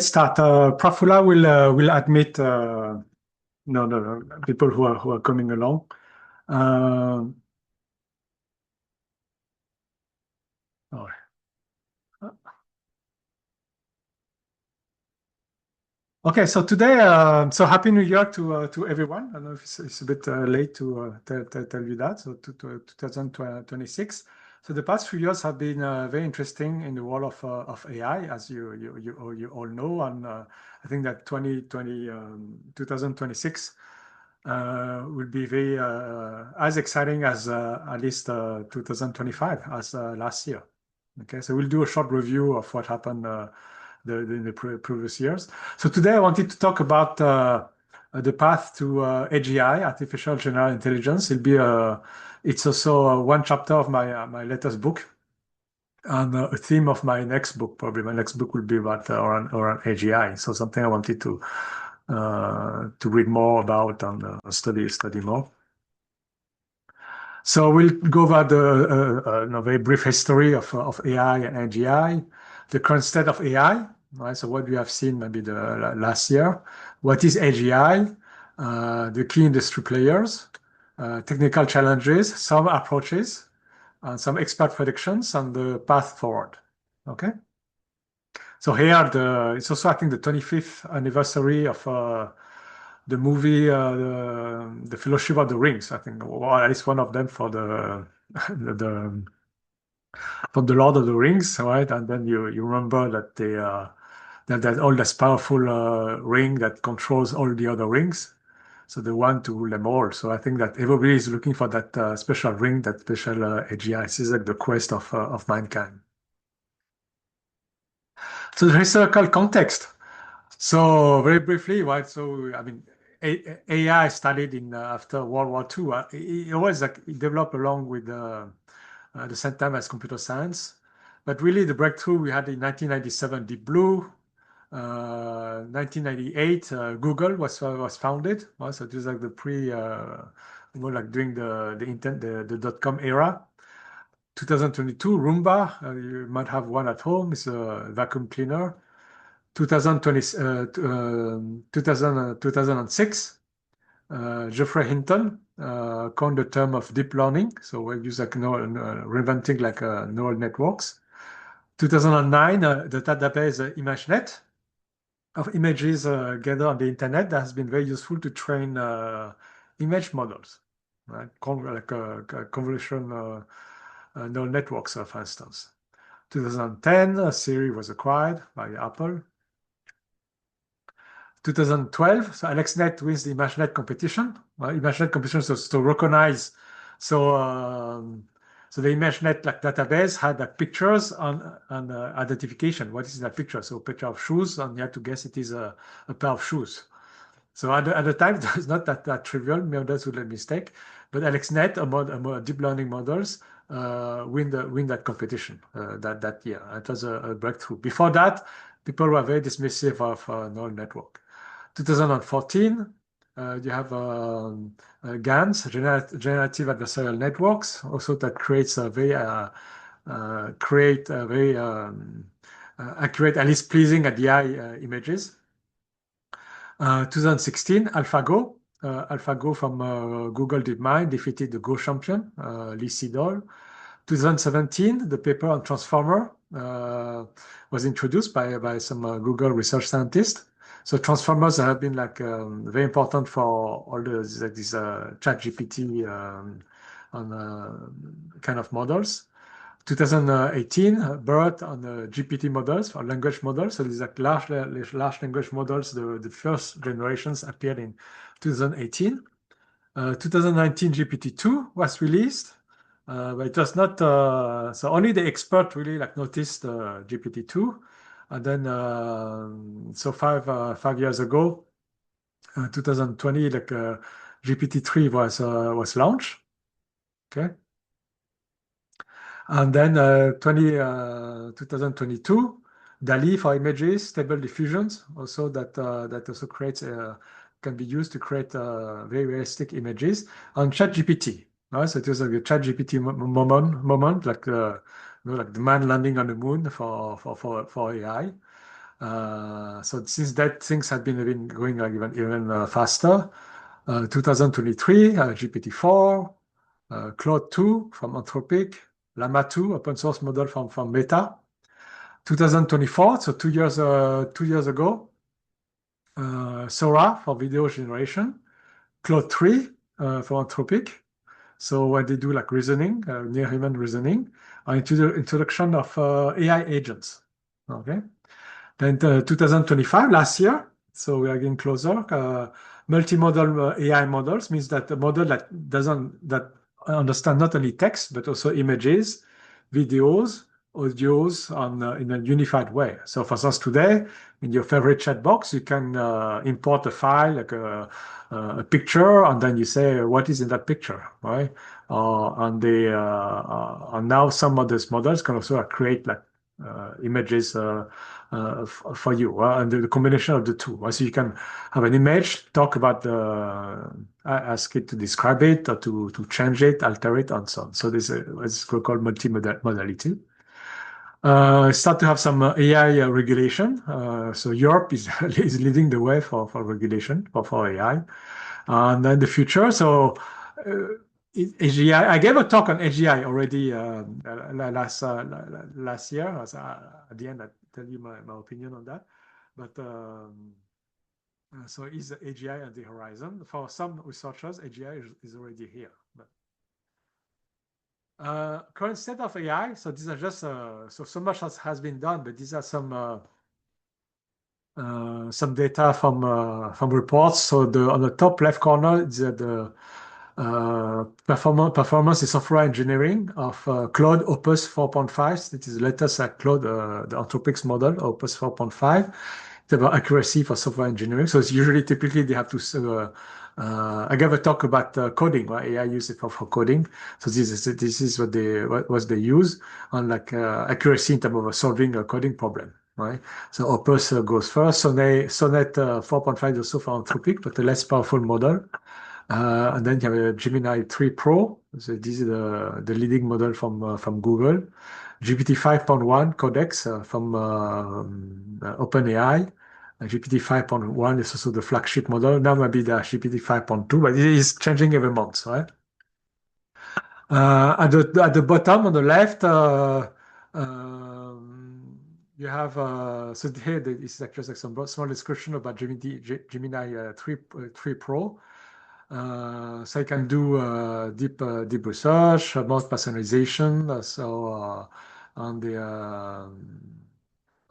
Start. Prafula will admit no, people who are coming along. Uh, all right. Okay, so today, so Happy New Year to everyone. I know if it's a bit late to tell you that. So to 2026. So the past few years have been very interesting in the world of AI, as you all know, and I think that 2026 will be very as exciting as at least 2025 as last year. Okay, so we'll do a short review of what happened the previous years. So today I wanted to talk about the path to AGI, artificial general intelligence. It's also one chapter of my latest book and a theme of my next book. Probably my next book will be about around AGI. So something I wanted to read more about and study more. So we'll go over the very brief history of AI and AGI, the current state of AI, right? So what we have seen maybe the last year, what is AGI, the key industry players, technical challenges, some approaches, and some expert predictions, and the path forward. Okay. So here, it's also I think the 25th anniversary of the movie, the Fellowship of the Rings. I think, well, at least one of them for the from the Lord of the Rings, right? And then you remember that that all this powerful ring that controls all the other rings. So the one to rule them all. So I think that everybody is looking for that special ring, that special AGI. This is like the quest of mankind. So the historical context. So very briefly, right? So I mean, AI started in after World War II. It was like it developed along with the same time as computer science, but really the breakthrough we had in 1997, Deep Blue. 1998, Google was founded. Right? So it was like the like during the dot-com era. 2022, Roomba. You might have one at home. It's a vacuum cleaner. 2020, 2006, Geoffrey Hinton coined the term of deep learning. So we use like reinventing like neural networks. 2009, the database ImageNet of images gathered on the internet that has been very useful to train image models, right? Like convolution neural networks, for instance. 2010, Siri was acquired by Apple. 2012, so AlexNet wins the ImageNet competition. ImageNet competition is to recognize. So the ImageNet like database had like pictures and identification. What is that picture? So a picture of shoes, and you have to guess it is a pair of shoes. So at the time, it was not that trivial. Maybe that's a mistake. But AlexNet, a deep learning models, win that competition that year. It was a breakthrough. Before that, people were very dismissive of neural network. 2014, you have GANs, generative adversarial networks, also that creates a very accurate, at least pleasing at the eye images. 2016, AlphaGo. AlphaGo from Google DeepMind defeated the Go champion, Lee Sedol. 2017, the paper on transformer was introduced by some Google research scientists. So transformers have been like very important for all these ChatGPT kind of models. 2018, BERT on the GPT models or language models. So these are large language models. The first generations appeared in 2018. 2019, GPT-2 was released. But it was not so only the expert really like noticed GPT-2, and then so 5 years ago, 2020, like GPT-3 was launched. Okay, and then 2022, DALI for images, stable diffusions, also that also creates can be used to create very realistic images, and ChatGPT. So it was like a ChatGPT moment, like like the man landing on the moon for AI. So since that, things have been going like even faster. 2023, GPT-4, Claude 2 from Anthropic, Llama 2, open source model from Meta. 2024, so 2 years ago, Sora for video generation, Claude 3 for Anthropic. So when they do like reasoning, near human reasoning, into the introduction of AI agents. Okay. Then 2025, last year, so we are getting closer. Multimodal AI models means that a model that understand not only text but also images, videos, audios in a unified way. So for instance, today in your favorite chat box, you can import a file like a picture, and then you say what is in that picture, right? And now some of these models can also create like images for you, and the combination of the two. So you can have an image, talk about ask it to describe it or to change it, alter it, and so on. So this is called multimodality. Start to have some AI regulation. So Europe is is leading the way for regulation for AI, and then the future. So AGI. I gave a talk on AGI already last year. At the end, I tell you my opinion on that. But so is AGI at the horizon? For some researchers, AGI is already here. But current state of AI. So these are just so much has been done, but these are some data from reports. So on the top left corner is the performance in software engineering of Claude Opus 4.5. It is the latest Claude, the Anthropic's model, Opus 4.5. It's about accuracy for software engineering. So it's usually typically they have to. I gave a talk about coding, right? AI use it for coding. So this is what they use on like accuracy in terms of solving a coding problem, right? So Opus goes first. Sonnet 4.5 is also for Anthropic, but a less powerful model. And then you have a Gemini 3 Pro. So this is the leading model from Google. GPT 5.1 Codex from OpenAI. GPT 5.1 is also the flagship model. Now maybe the GPT 5.2, but it is changing every month, right? At the bottom on the left, you have so here this is actually like some small description about Gemini 3 Pro. So I can do deep research, more personalization.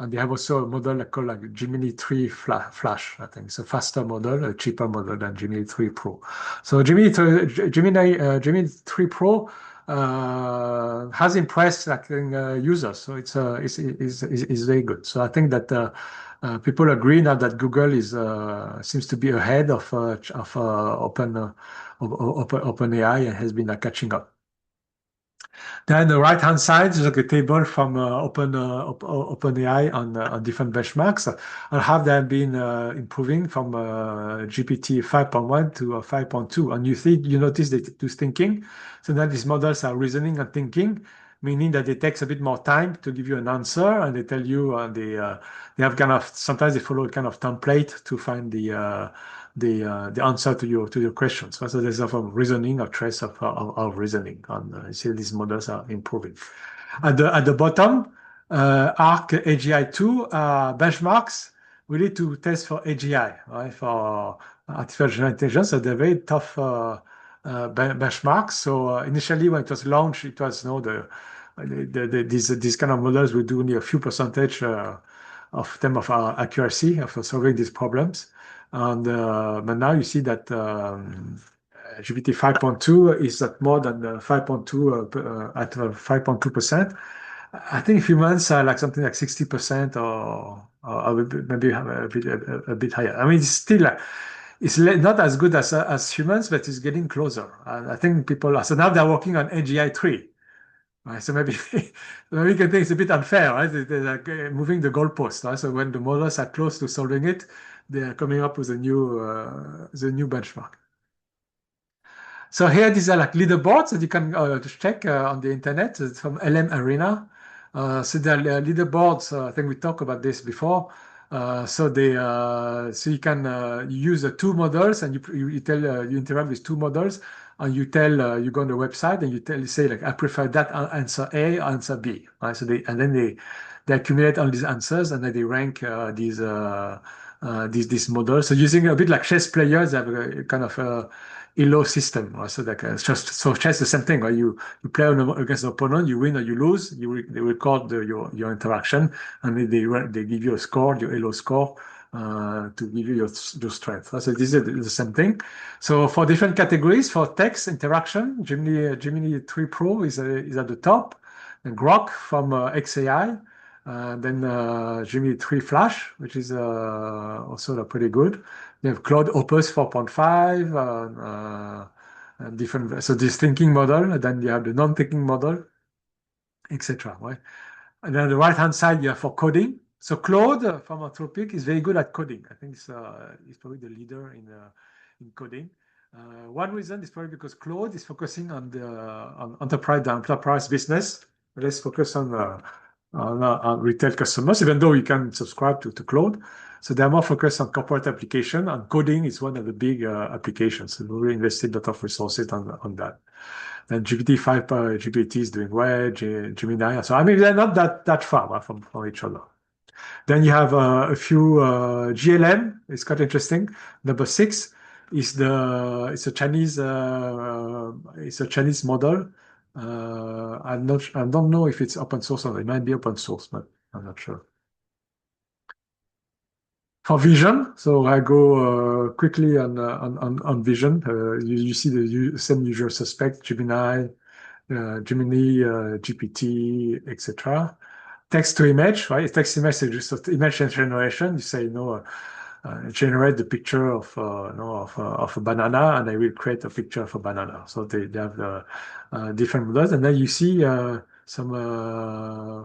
And they have also a model called like Gemini 3 Flash, I think. It's a faster model, a cheaper model than Gemini 3 Pro. So Gemini 3 Pro has impressed like users. So it's very good. So I think that people agree now that Google seems to be ahead of OpenAI and has been catching up. Then the right-hand side is like a table from OpenAI on different benchmarks. And how they have been improving from GPT 5.1 to 5.2. And you notice that it is thinking. So then these models are reasoning and thinking, meaning that it takes a bit more time to give you an answer, and they tell you they have kind of sometimes they follow a kind of template to find the answer to your questions. So there's a reasoning or trace of reasoning. And you see these models are improving. At the bottom, ARC AGI2 benchmarks really to test for AGI, right? For artificial general intelligence, so they're very tough benchmarks. So initially, when it was launched, it was these kind of models will do only a few percentage of them of accuracy of solving these problems. And but now you see that GPT 5.2 is at more than 5.2 at 5.2%. I think humans are like something like 60% or maybe a bit higher. I mean, it's still it's not as good as humans, but it's getting closer. And I think people are so now they're working on AGI 3. Right? So maybe maybe you can think it's a bit unfair, right? They're like moving the goalpost. Right? So when the models are close to solving it, they are coming up with a new benchmark. So here, these are like leaderboards that you can check on the internet. It's from LM Arena. So the leaderboards, I think we talked about this before. So you can use the two models, and you tell you interact with two models, and you tell you go on the website and you say like I prefer that answer A, answer B, right? And then they accumulate all these answers, and then they rank these models. So using a bit like chess players, they have a kind of Elo system, right? So chess is the same thing, right? You play against the opponent, you win or you lose, they record your interaction, and they give you a score, your Elo score, to give you your strength. So this is the same thing. So for different categories, for text interaction, Gemini 3 Pro is at the top, and Grok from XAI, then Gemini 3 Flash, which is also pretty good. They have Cloud Opus 4.5, and different. So this thinking model, and then you have the non-thinking model, etc. Right? And then on the right-hand side, you have for coding. So Claude from Anthropic is very good at coding. I think it's probably the leader in coding. One reason is probably because Claude is focusing on enterprise business. Let's focus on retail customers, even though you can subscribe to Claude. So they're more focused on corporate application, and coding is one of the big applications. So we invested a lot of resources on that. And GPT-5 GPT is doing well, Gemini. So I mean, they're not that far from each other. Then you have a few GLM. It's quite interesting. Number six is it's a Chinese model. I don't know if it's open source or it might be open source, but I'm not sure. For vision, so I go quickly on vision. You see the same usual suspect, Gemini, GPT, etc. Text to image, right? Text to image is just image generation. You say, generate the picture of a banana, and I will create a picture of a banana. So they have different models, and then you see some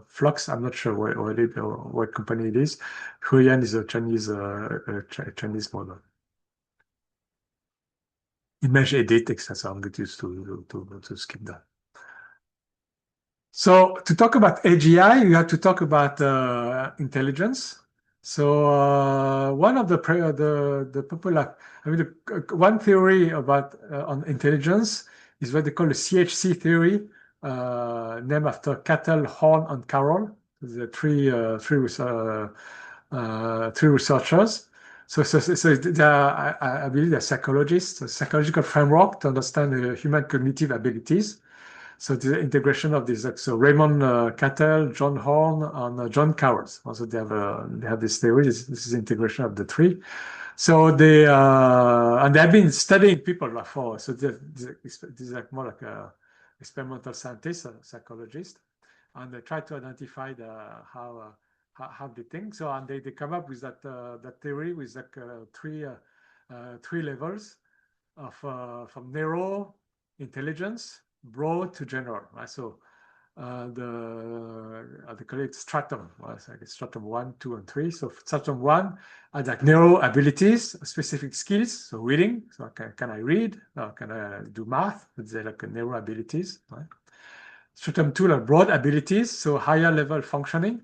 Flux. I'm not sure what company it is. Huiyan is a Chinese model. Image edit, etc. So I'm going to skip that. So to talk about AGI, you have to talk about intelligence. So one of the popular, one theory about on intelligence is what they call the CHC theory, named after Cattell, Horn, and Carroll, the three researchers. I believe they're psychologists, a psychological framework to understand human cognitive abilities. So the integration of these, so Raymond Cattell, John Horn, and John Cowers. Also, they have this theory. This is integration of the three. So and they have been studying people before. So this is like more like a experimental scientist, a psychologist, and they try to identify how they think. So and they come up with that theory with like three levels of from narrow intelligence, broad to general, right? So they call it stratum, right? So stratum 1, 2, and 3. So stratum 1 are like narrow abilities, specific skills. So reading, so can I read? Can I do math? They're like narrow abilities, right? Stratum 2 are broad abilities, so higher level functioning.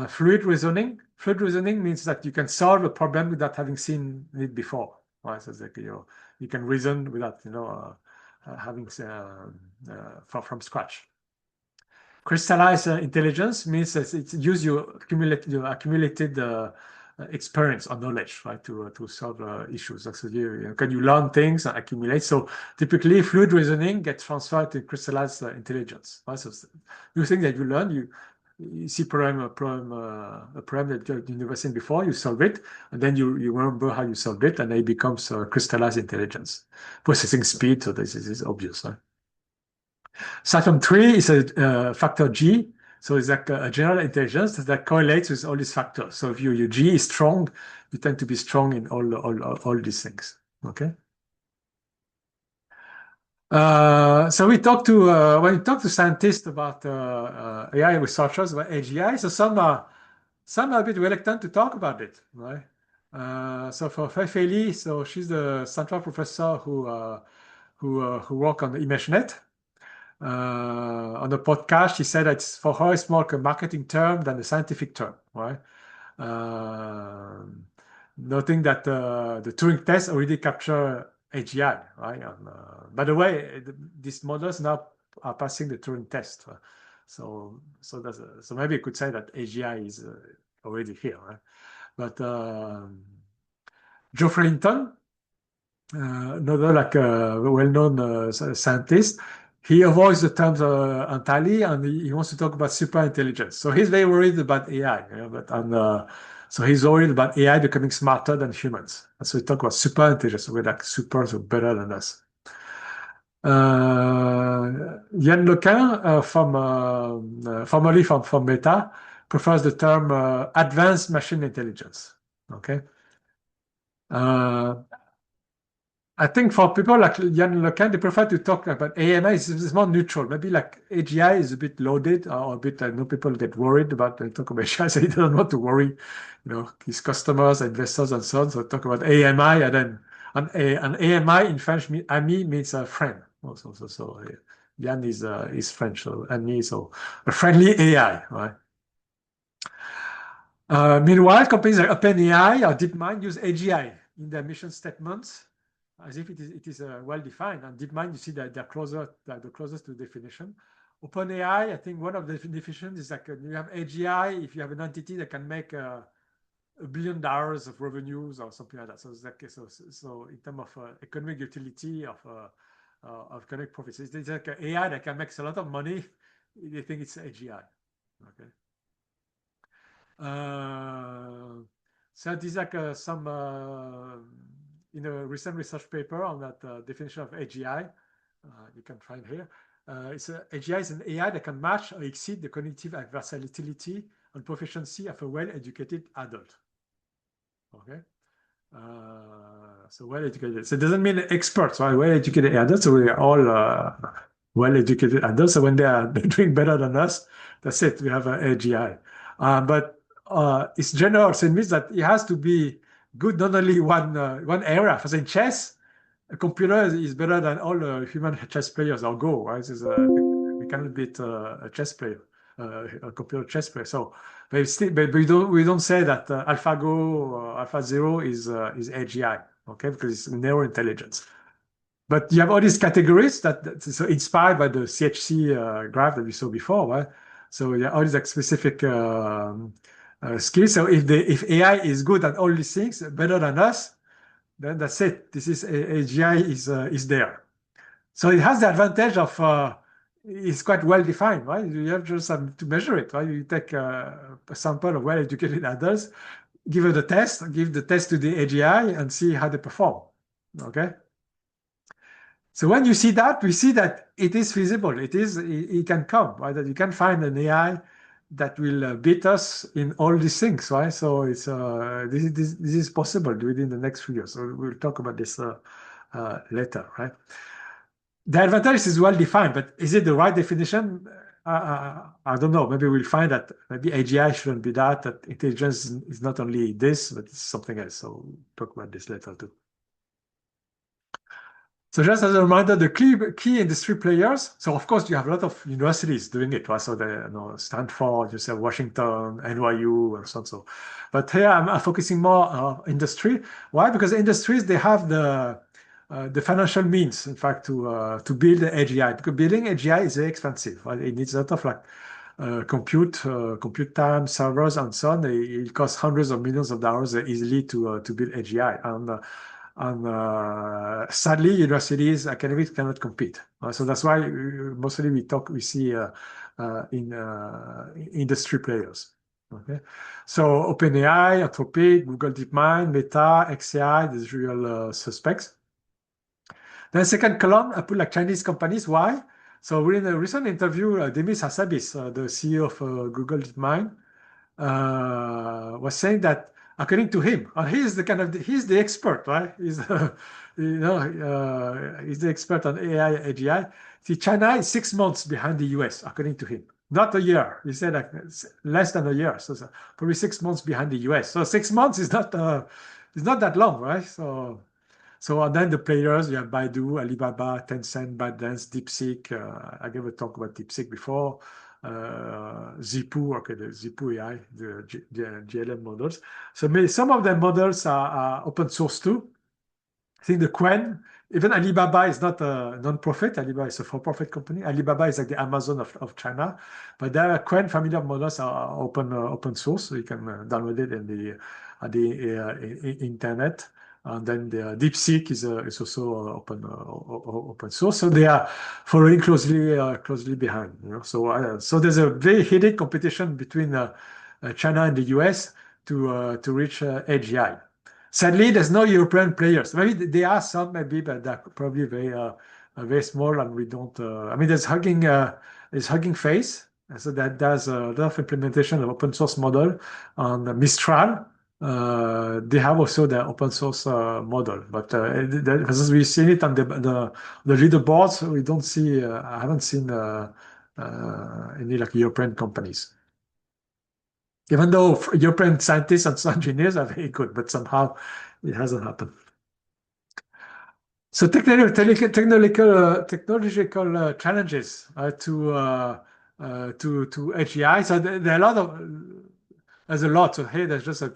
Fluid reasoning. Fluid reasoning means that you can solve a problem without having seen it before, right? So it's like you can reason without having from scratch. Crystallized intelligence means that it's use your accumulated experience or knowledge, right, to solve issues. So can you learn things and accumulate? So typically, fluid reasoning gets transferred to crystallized intelligence. Right? So you think that you learn, you see a problem that you've never seen before, you solve it, and then you remember how you solved it, and it becomes crystallized intelligence. Processing speed, so this is obvious. Huh? Saturn 3 is a factor G, so it's like a general intelligence that correlates with all these factors. So if your G is strong, you tend to be strong in all these things. Okay. So we talk to when we talk to scientists about AI researchers about AGI, so some are a bit reluctant to talk about it, right? So for Fei-Fei Li, so she's the central professor who work on the ImageNet. On the podcast, she said that for her, it's more like a marketing term than a scientific term, right? uh, noting that the Turing test already capture AGI, right? And, by the way, these models now are passing the Turing test. So maybe you could say that AGI is already here, right? But Geoffrey Hinton, another like well-known scientist, he avoids the terms entirely, and he wants to talk about super intelligence. So he's very worried about AI, so he's worried about AI becoming smarter than humans. And so we talk about super intelligence. So we're like super, so better than us. Yann LeCun, formerly from Meta, prefers the term advanced machine intelligence. Okay. Uh, I think for people like Yann LeCun, they prefer to talk about AMI. It's more neutral. Maybe like AGI is a bit loaded or a bit. I know people get worried about talk about AGI, so he doesn't want to worry, his customers, investors, and so on. So talk about AMI, and then an AMI in French, ami means a friend. Also, so Yann is French, so ami, so a friendly AI, right? Meanwhile, companies like OpenAI or DeepMind use AGI in their mission statements as if it is well defined. And DeepMind, you see that they're closer, like the closest to definition. OpenAI, I think one of the definitions is like you have AGI if you have an entity that can make $1 billion of revenues or something like that. So it's like so in terms of economic utility of economic profits, it's like an AI that can make a lot of money. They think it's AGI. Okay. So these are some in a recent research paper on that definition of AGI. You can find here. AGI is an AI that can match or exceed the cognitive versatility and proficiency of a well-educated adult. Okay. So well-educated. So it doesn't mean experts, right? Well-educated adults. So we are all well-educated adults. So when they are doing better than us, that's it. We have an AGI. But it's general. So it means that it has to be good not only one area. For example, chess, a computer is better than all human chess players or Go, right? We cannot beat a chess player, a computer chess player. So, but we don't say that AlphaGo or AlphaZero is AGI, okay? Because it's narrow intelligence. But you have all these categories that's so inspired by the CHC graph that we saw before, right? So yeah, all these like specific skills. So if AI is good at all these things, better than us, then that's it. This is AGI is there. So it has the advantage of it's quite well defined, right? You have just to measure it, right? You take a sample of well-educated adults, give it a test, give the test to the AGI, and see how they perform. Okay. So when you see that, we see that it is feasible. It can come, right? That you can find an AI that will beat us in all these things, right? So it's this is possible within the next few years. So we'll talk about this later, right? The advantage is well defined, but is it the right definition? I don't know. Maybe we'll find that maybe AGI shouldn't be that. That intelligence is not only this, but it's something else. So we'll talk about this later too. So just as a reminder, the key industry players. So of course you have a lot of universities doing it, right? So Stanford, you say Washington, NYU, and so on. But here I'm focusing more on industry. Why? Because industries they have the financial means, in fact, to build the AGI. Because building AGI is very expensive, right? It needs a lot of like compute time, servers, and so on. It costs hundreds of millions of dollars easily to build AGI. And sadly, universities, academics cannot compete. So that's why mostly we see in industry players. Okay, so OpenAI, Anthropic, Google DeepMind, Meta, XAI, these real suspects. Then second column, I put like Chinese companies. Why? So we're in a recent interview, Demis Hassabis, the CEO of Google DeepMind, was saying that according to him, he's the expert, right? He's the expert on AI, AGI. See, China is 6 months behind the US, according to him. Not a year. He said like less than a year. So probably 6 months behind the US. So 6 months is not that long, right? So and then the players, you have Baidu, Alibaba, Tencent, ByteDance, DeepSeek. I gave a talk about DeepSeek before. ZPU, okay, the ZPU AI, the GLM models. So some of the models are open source too. I think the Quen, even Alibaba is not a non-profit. Alibaba is a for-profit company. Alibaba is like the Amazon of China. But the Quen family of models are open source, so you can download it in the internet. And then the DeepSeek is also open source. So they are following closely behind. So there's a very heated competition between China and the US to reach AGI. Sadly, there's no European players. Maybe there are some, maybe, but they're probably very small, and we don't. I mean, there's Hugging Face, so that does a lot of implementation of open source model on Mistral. They have also the open source model, but as we've seen it on the leaderboards, we don't see. I haven't seen any like European companies. Even though European scientists and engineers are very good, but somehow it hasn't happened. So technological challenges to AGI. So there are a lot of there's a lot. So here there's just a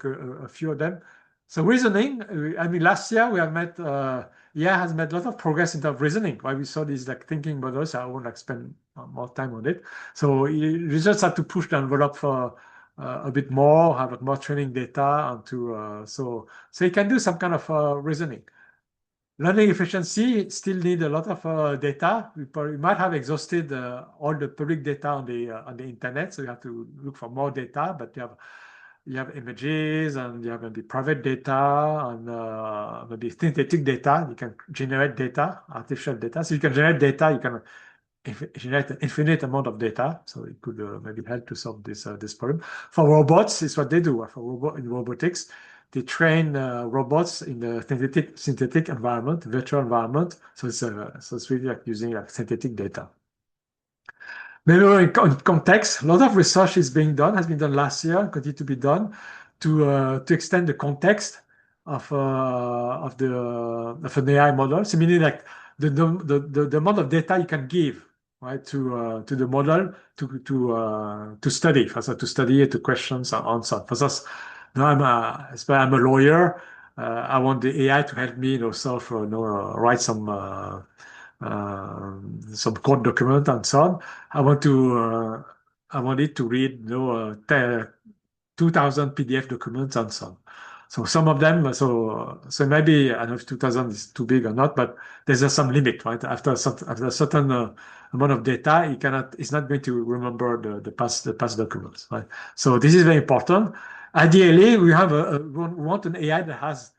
few of them. So reasoning. I mean, last year we have met. Yeah, has made a lot of progress in terms of reasoning. Why we saw these like thinking models. I won't like spend more time on it. So you just have to push the envelope for a bit more, have more training data, and so you can do some kind of reasoning. Learning efficiency still need a lot of data. We might have exhausted all the public data on the internet, so you have to look for more data. But you have images, and you have maybe private data, and maybe synthetic data. You can generate data, artificial data. So you can generate data. You can generate an infinite amount of data. So it could maybe help to solve this problem. For robots, it's what they do. In robotics, they train robots in the synthetic environment, virtual environment. So it's really like using like synthetic data. Memory in context, a lot of research has been done last year, continue to be done to extend the context of an AI model. So meaning like the amount of data you can give, right, to the model to study, to study it, to questions and answer. For us, now I'm a lawyer. I want the AI to help me, solve, write some court document and so on. I want it to read, 2,000 PDF documents and so on. So some of them, so maybe I don't know if 2,000 is too big or not, but there's just some limit, right? After a certain amount of data, it's not going to remember the past documents, right? So this is very important. Ideally, we want an AI that has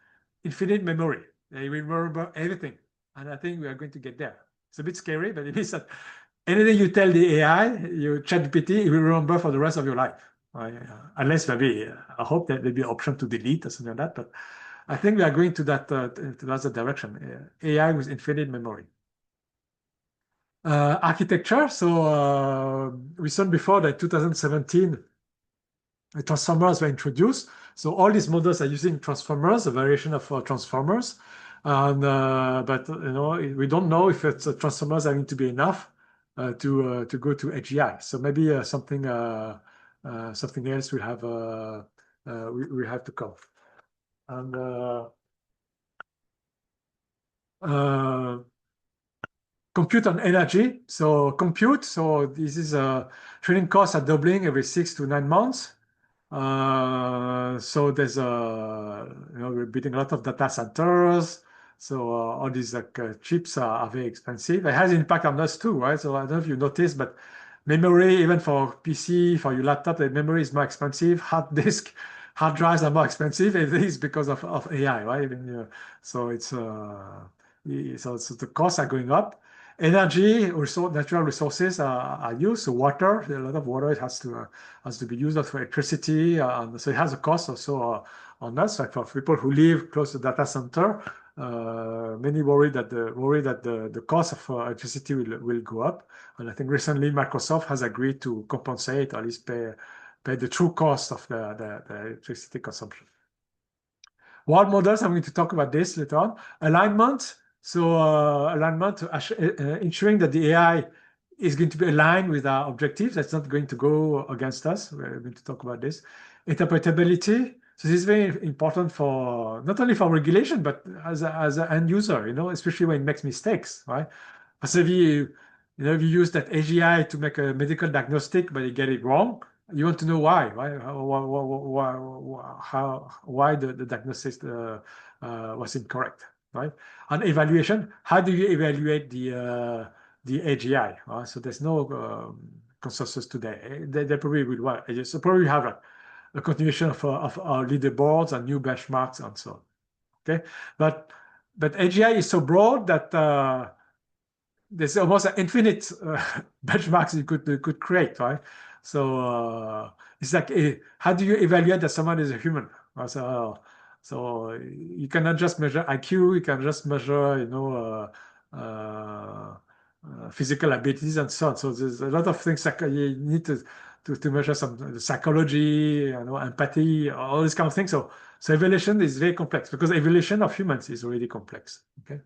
infinite memory. They remember everything, and I think we are going to get there. It's a bit scary, but it means that anything you tell the AI, your ChatGPT, it will remember for the rest of your life. Unless maybe I hope that there'll be an option to delete or something like that. But I think we are going to that direction. AI with infinite memory. Architecture. So we said before that 2017, transformers were introduced. So all these models are using transformers, a variation of transformers. And but we don't know if transformers are going to be enough to go to AGI. So maybe something else we have to come. And compute on energy. So compute. So this is training costs are doubling every 6 to 9 months. So there's we're building a lot of data centers. So all these chips are very expensive. It has an impact on us too, right? So I don't know if you noticed, but memory, even for PC, for your laptop, the memory is more expensive. Hard drives are more expensive. It is because of AI, right? So so the costs are going up. Energy, natural resources are used. So water, a lot of water has to be used for electricity, so it has a cost also on us. Like for people who live close to data center, many worry that the cost of electricity will go up. And I think recently Microsoft has agreed to compensate, or at least pay the true cost of the electricity consumption. World models, I'm going to talk about this later on. Alignment. So alignment, ensuring that the AI is going to be aligned with our objectives. That's not going to go against us. We're going to talk about this. Interpretability. So this is very important for not only for regulation, but as an end user, especially when it makes mistakes, right? So if you use that AGI to make a medical diagnostic, but you get it wrong, you want to know why, right? Why the diagnosis was incorrect, right? On evaluation, how do you evaluate the AGI? Right? So there's no consensus today. They probably will want. So probably have a continuation of our leaderboards and new benchmarks and so on. Okay, but AGI is so broad that there's almost an infinite benchmarks you could create, right? So it's like, how do you evaluate that someone is a human? So you cannot just measure IQ, you can just measure, physical abilities and so on. So there's a lot of things that you need to measure some psychology, empathy, all these kind of things. So evaluation is very complex because evaluation of humans is really complex. Okay.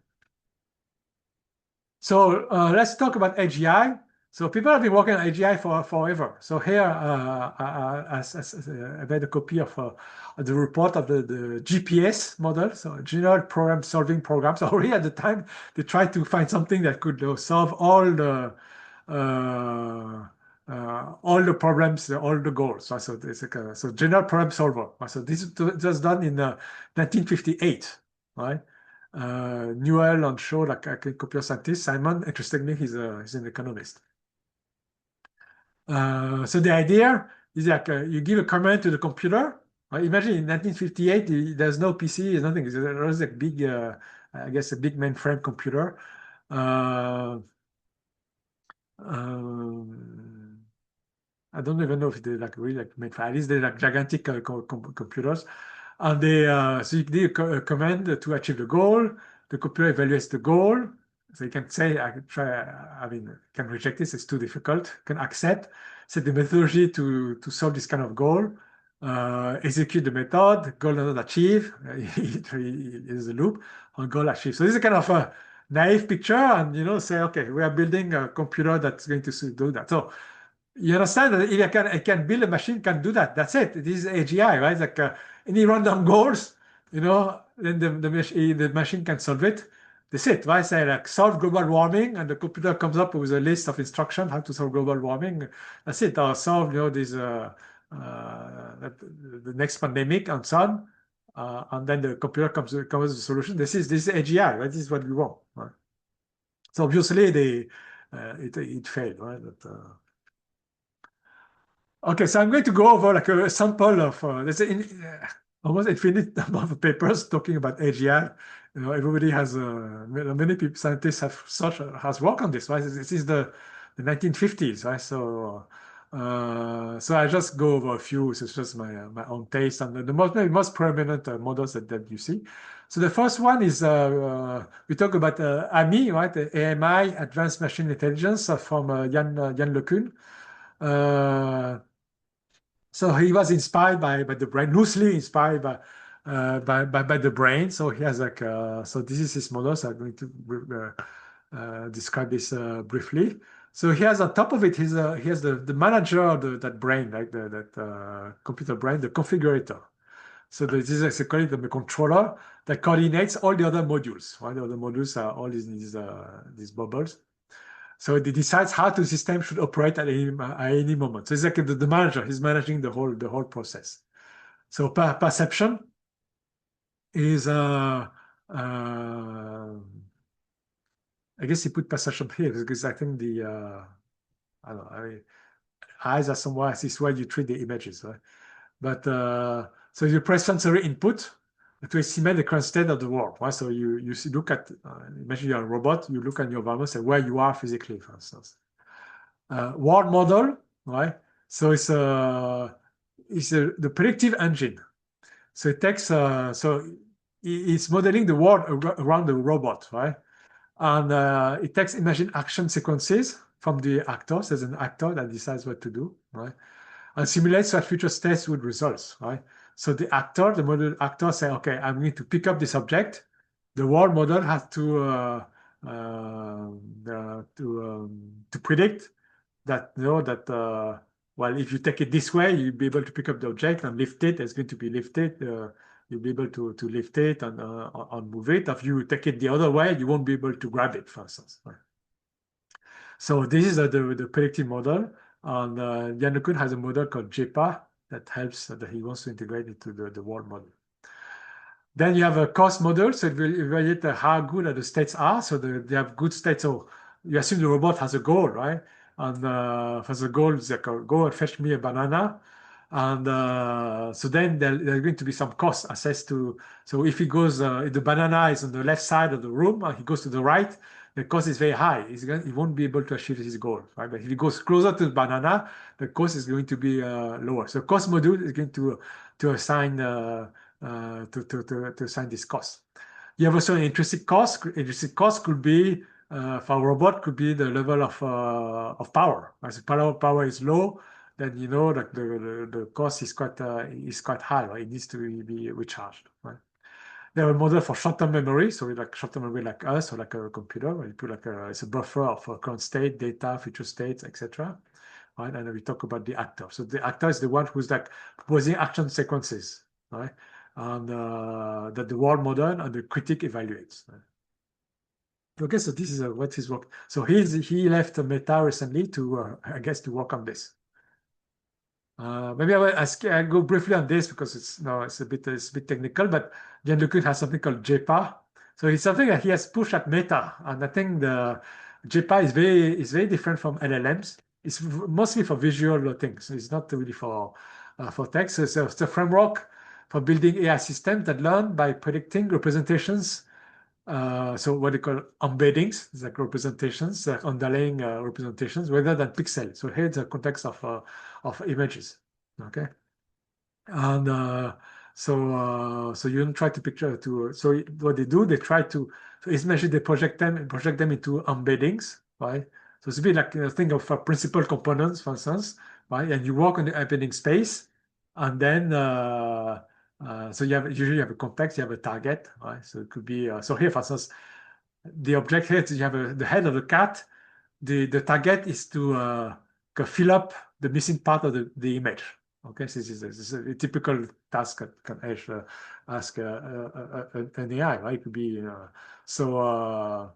So let's talk about AGI. So people have been working on AGI for forever. So here I made a copy of the report of the GPS model, so General Problem Solving Program. So already at the time, they tried to find something that could solve all the problems, all the goals. So it's like so general problem solver. So this was done in 1958, right? Newell and Shaw, like a computer scientist. Simon, interestingly, he's an economist. So the idea is like you give a command to the computer. Imagine in 1958, there's no PC, there's nothing. There was a big, I guess, a big mainframe computer. I don't even know if they're like really like mainframe. At least they're like gigantic computers. And so you give a command to achieve the goal. The computer evaluates the goal. So you can say, can reject this, it's too difficult. Can accept, set the methodology to solve this kind of goal, execute the method, goal not achieved, it is a loop, on goal achieved. So this is kind of a naive picture, and say, okay, we are building a computer that's going to do that. So you understand that if I can build a machine, can do that. That's it. This is AGI, right? Like any random goals, then the machine can solve it. That's it, right? Say like solve global warming, and the computer comes up with a list of instructions how to solve global warming. That's it. Or solve, this the next pandemic and so on. And then the computer comes with a solution. This is AGI, right? This is what we want, right? So obviously it failed, right? Okay, so I'm going to go over like a sample of there's almost infinite number of papers talking about AGI. Everybody has many people, scientists has worked on this, right? This is the 1950s, right? So I just go over a few. So it's just my own taste and the most prominent models that you see. So the first one is we talk about AMI, right? The AMI, Advanced Machine Intelligence, from Yann LeCun. So he was inspired by the brain, loosely inspired by the brain. So he has like so this is his model. So I'm going to describe this briefly. So he has on top of it, he has the manager of that brain, like that computer brain, the configurator. So this is actually the controller that coordinates all the other modules. Right? The other modules are all these bubbles. So it decides how the system should operate at any moment. So it's like the manager, he's managing the whole process. So perception is I guess he put perception here because I think I don't know, eyes are somewhere, this is where you treat the images, right? But so you press sensory input to estimate the current state of the world, right? So you look at, imagine you're a robot, you look at your environment, say where you are physically, for instance. World model, right? So it's the predictive engine. So it takes it's modeling the world around the robot, right? And it takes imagine action sequences from the actors. There's an actor that decides what to do, right? And simulates what future states would result, right? So the model actor say, okay, I'm going to pick up this object. The world model has to to predict that well, if you take it this way, you'll be able to pick up the object and lift it. It's going to be lifted. You'll be able to lift it and move it. If you take it the other way, you won't be able to grab it, for instance. Right? So this is the predictive model. And Yann LeCun has a model called JPA that helps that he wants to integrate into the world model. Then you have a cost model, so it will evaluate how good the states are. So they have good states. So you assume the robot has a goal, right? And for the goal, it's like, go and fetch me a banana. And so then there's going to be some cost assessed to. So if he goes, if the banana is on the left side of the room, and he goes to the right, the cost is very high. He won't be able to achieve his goal, right? But if he goes closer to the banana, the cost is going to be lower. So cost module is going to assign to assign this cost. You have also an intrinsic cost. Intrinsic cost could be for a robot could be the level of power. As power is low, then you know that the cost is quite high. Right? It needs to be recharged. Right? They have a model for short-term memory, so like short-term memory like us or like a computer, where you put it's a buffer of current state, data, future states, etc. Right? And then we talk about the actor. So the actor is the one who's like proposing action sequences, right? And that the world model and the critic evaluates. Right? Okay, so this is what his work. So he left Meta recently to I guess to work on this. Maybe I go briefly on this because it's a bit technical, but Yann LeCun has something called JPA. So it's something that he has pushed at Meta, and I think the JPA is very different from LLMs. It's mostly for visual things. It's not really for text. So it's a framework for building AI systems that learn by predicting representations. So what they call embeddings, it's like representations, like underlying representations, rather than pixels. So here it's a context of images. Okay, and so you don't try to picture to. So what they do, they try to. So essentially they project them into embeddings, right? So it's a bit like think of principal components, for instance, right? And you work on the embedding space, and then so usually you have a context, you have a target, right? So it could be so here, for instance, the object here, you have the head of the cat. The target is to fill up the missing part of the image. Okay, so this is a typical task that can ask an AI, right? It could be so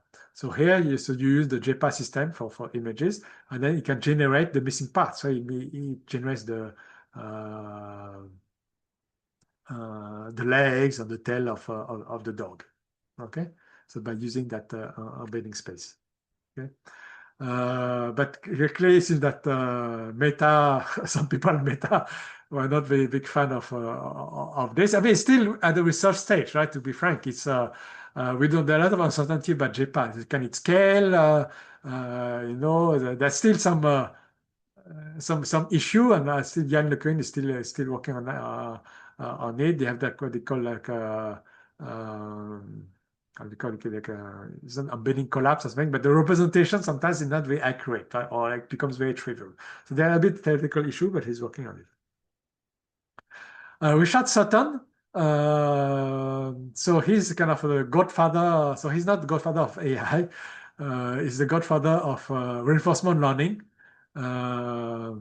here you use the JPA system for images, and then it can generate the missing parts. So it generates the legs and the tail of the dog. Okay, so by using that embedding space. Okay. But clearly, it seems that Meta, some people at Meta were not very big fan of this. I mean, it's still at the research stage, right? To be frank, it's we don't. There are a lot of uncertainty about JPA. Can it scale? There's still some issue, and still Yann LeCun is still working on it. They have that what they call like how do you call it, like it's an embedding collapse or something, but the representation sometimes is not very accurate, right? Or like becomes very trivial. So there are a bit theoretical issue, but he's working on it. Richard Sutton. So he's kind of the godfather. So he's not the godfather of AI. He's the godfather of reinforcement learning. Uh,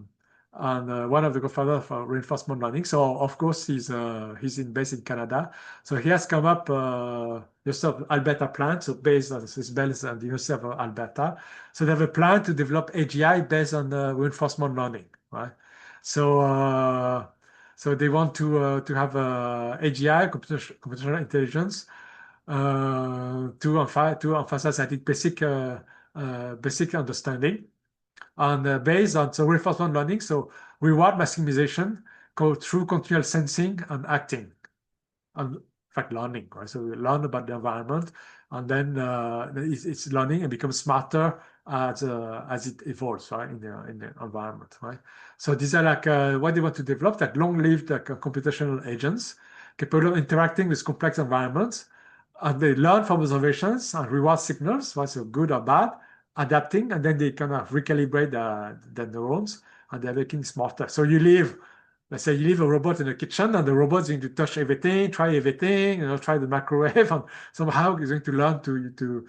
and one of the godfather of reinforcement learning. So of course he's based in Canada. So he has come up University of Alberta plan. So based on his based on the University of Alberta. So they have a plan to develop AGI based on reinforcement learning, right? So so they want to have AGI, computational intelligence, to emphasize, I think, basic understanding, and based on so reinforcement learning, so reward maximization through continual sensing and acting, and in fact learning, right? So we learn about the environment, and then it's learning and becomes smarter as it evolves, right, in the environment, right? So these are like what they want to develop, like long-lived like computational agents capable of interacting with complex environments, and they learn from observations and reward signals, right? So good or bad, adapting, and then they kind of recalibrate the neurons, and they're making smarter. So you live let's say you leave a robot in the kitchen and the robot's going to touch everything, try everything, try the microwave, and somehow it's going to learn to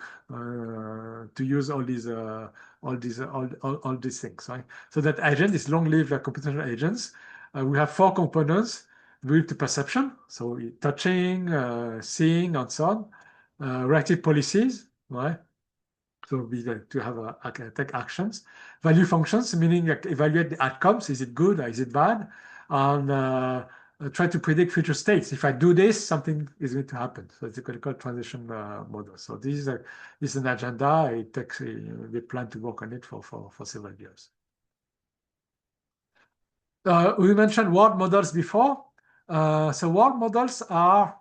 use all these things, right? So that agent is long-lived computational agents. We have four components related to perception, so touching, seeing, and so on. Reactive policies, right? So we like to have take actions. Value functions, meaning like evaluate the outcomes. Is it good or is it bad? And try to predict future states. If I do this, something is going to happen. So it's a critical transition model. So this is an agenda. It takes we plan to work on it for several years. We mentioned world models before. So world models are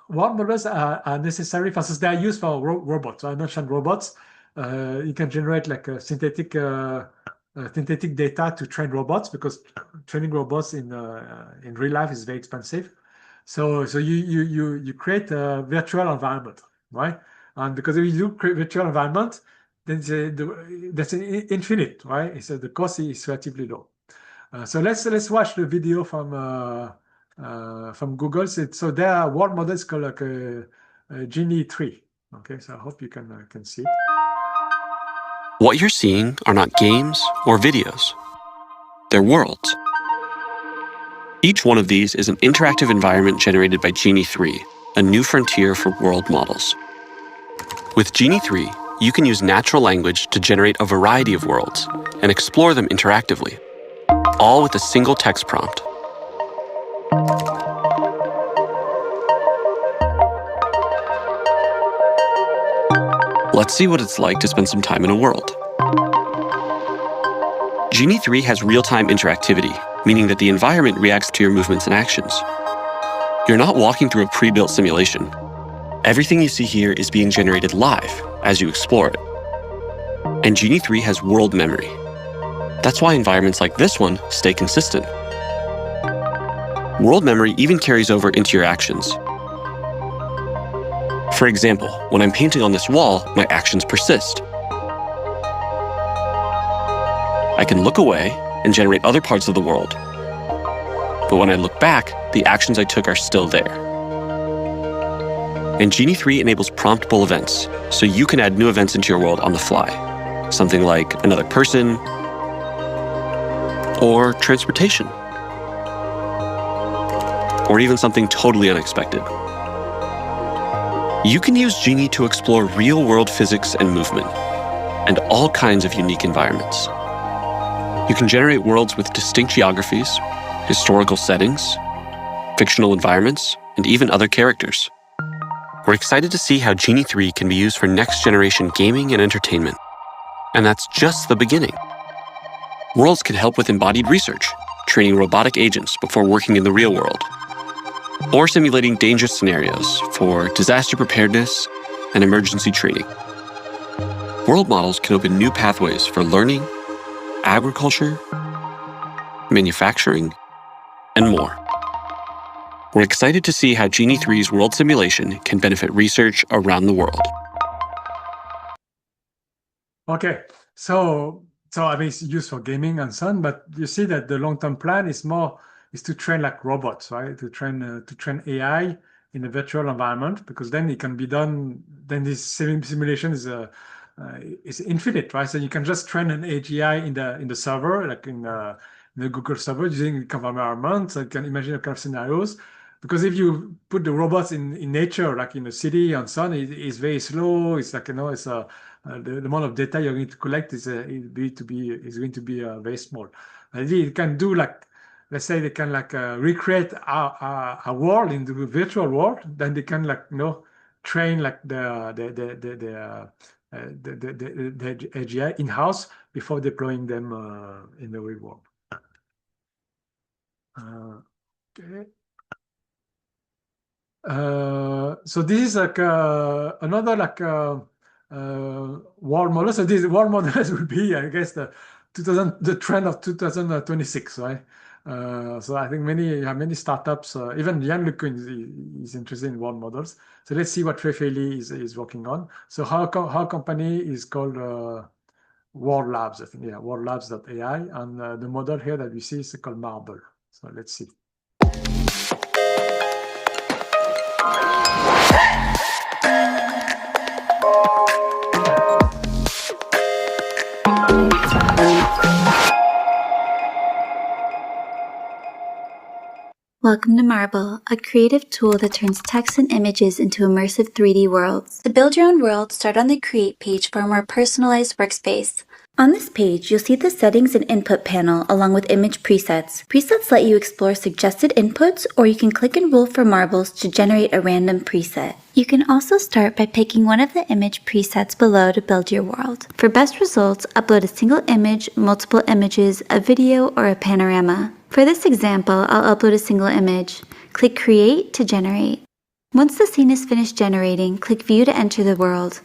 world models are necessary. For instance, they are used for robots. So I mentioned robots. You can generate like a synthetic data to train robots because training robots in real life is very expensive. So you create a virtual environment, right? And because if you do create virtual environment, then that's infinite, right? So the cost is relatively low. So let's watch the video from Google. So there are world models called like Genie 3. Okay, so I hope you can see it. What you're seeing are not games or videos. They're worlds. Each one of these is an interactive environment generated by Genie 3, a new frontier for world models. With Genie 3, you can use natural language to generate a variety of worlds and explore them interactively, all with a single text prompt. Let's see what it's like to spend some time in a world. Genie 3 has real-time interactivity, meaning that the environment reacts to your movements and actions. You're not walking through a pre-built simulation. Everything you see here is being generated live as you explore it. And Genie 3 has world memory. That's why environments like this one stay consistent. World memory even carries over into your actions. For example, when I'm painting on this wall, my actions persist. I can look away and generate other parts of the world. But when I look back, the actions I took are still there. And Genie 3 enables promptable events, so you can add new events into your world on the fly. Something like another person, or transportation, or even something totally unexpected. You can use Genie to explore real-world physics and movement, and all kinds of unique environments. You can generate worlds with distinct geographies, historical settings, fictional environments, and even other characters. We're excited to see how Genie 3 can be used for next-generation gaming and entertainment. And that's just the beginning. Worlds can help with embodied research, training robotic agents before working in the real world, or simulating dangerous scenarios for disaster preparedness and emergency training. World models can open new pathways for learning, agriculture, manufacturing, and more. We're excited to see how Genie 3's world simulation can benefit research around the world. Okay, so I mean it's used for gaming and so on, but you see that the long-term plan is to train like robots, right? To train AI in a virtual environment because then it can be done. Then this simulation is infinite, right? So you can just train an AGI in the server, like in the Google server using kind of environment. So you can imagine a kind of scenarios. Because if you put the robots in nature, like in the city and so on, it's very slow. It's like it's the amount of data you're going to collect is going to be very small. It can do like, let's say they can like recreate a world into a virtual world. Then they can like train like the AGI in-house before deploying them in the real world. Okay. So this is like another like world model. So these world models will be, I guess, the trend of 2026, right? So I think many startups, even Yann LeCun is interested in world models. So let's see what Fei-Fei Li is working on. So her company is called World Labs, I think, yeah, worldlabs.ai. And the model here that we see is called Marble. So let's see. Welcome to Marble, a creative tool that turns text and images into immersive 3D worlds. To build your own world, start on the Create page for a more personalized workspace. On this page, you'll see the Settings and Input panel along with image presets. Presets let you explore suggested inputs, or you can click and roll for marbles to generate a random preset. You can also start by picking one of the image presets below to build your world. For best results, upload a single image, multiple images, a video, or a panorama. For this example, I'll upload a single image. Click Create to generate. Once the scene is finished generating, click View to enter the world.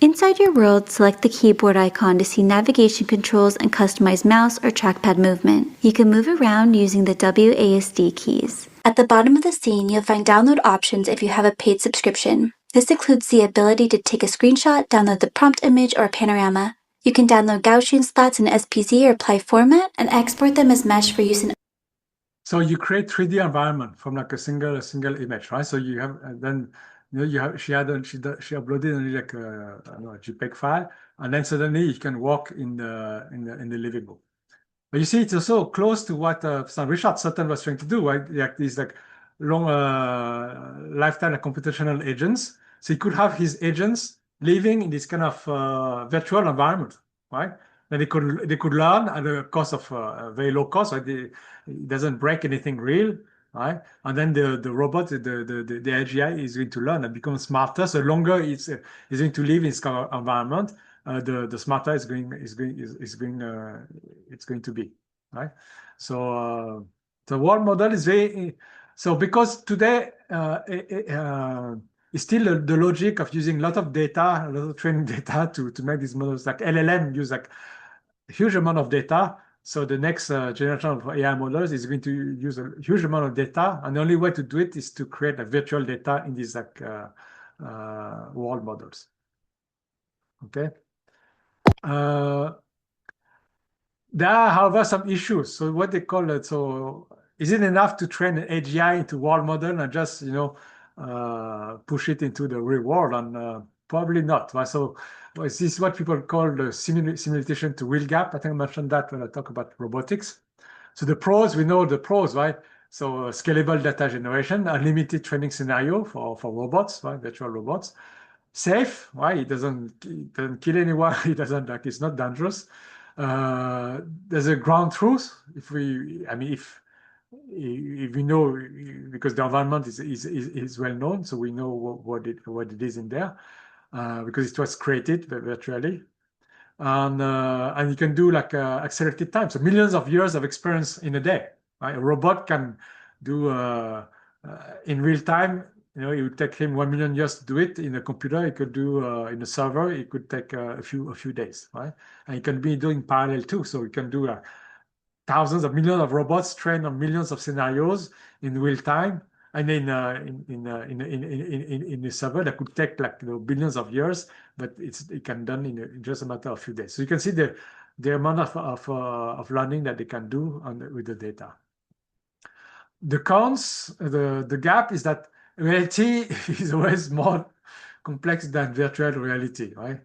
Inside your world, select the keyboard icon to see navigation controls and customize mouse or trackpad movement. You can move around using the WASD keys. At the bottom of the scene, you'll find download options if you have a paid subscription. This includes the ability to take a screenshot, download the prompt image or panorama. You can download Gaussian splats in SPZ or PLY format and export them as mesh for use in. So you create 3D environment from like a single image, right? So you have, and then you have she uploaded only like a JPEG file, and then suddenly you can walk in the living room. But you see, it's also close to what Richard Sutton was trying to do, right? Like these like long lifetime computational agents. So he could have his agents living in this kind of virtual environment, right? Then they could learn at a cost of very low cost, right? It doesn't break anything real, right? And then the robot, the AGI is going to learn and become smarter. So longer it's going to live in this kind of environment, the smarter it's going to be, right? So the world model is very so because today it's still the logic of using a lot of data, a lot of training data to make these models. Like LLM use like a huge amount of data. So the next generation of AI models is going to use a huge amount of data, and the only way to do it is to create a virtual data in these like world models. Okay. There are, however, some issues. So what they call it, so is it enough to train an AGI into world model and just, push it into the real world? And probably not. Right? So this is what people call the simulation to real gap. I think I mentioned that when I talk about robotics. So the pros, we know the pros, right? So scalable data generation, unlimited training scenario for robots, right? Virtual robots. Safe, right? It doesn't kill anyone. It doesn't it's not dangerous. There's a ground truth. If we know, because the environment is well known, so we know what it is in there, because it was created virtually, and you can do like accelerated time, so millions of years of experience in a day. Right? A robot can do in real time. It would take him 1 million years to do it. In a computer, it could do in a server. It could take a few days, right? And it can be doing parallel too. So it can do thousands of millions of robots trained on millions of scenarios in real time. And then in a server that could take like billions of years, but it can done in just a matter of few days. So you can see the amount of learning that they can do with the data. The cons, the gap is that reality is always more complex than virtual reality, right?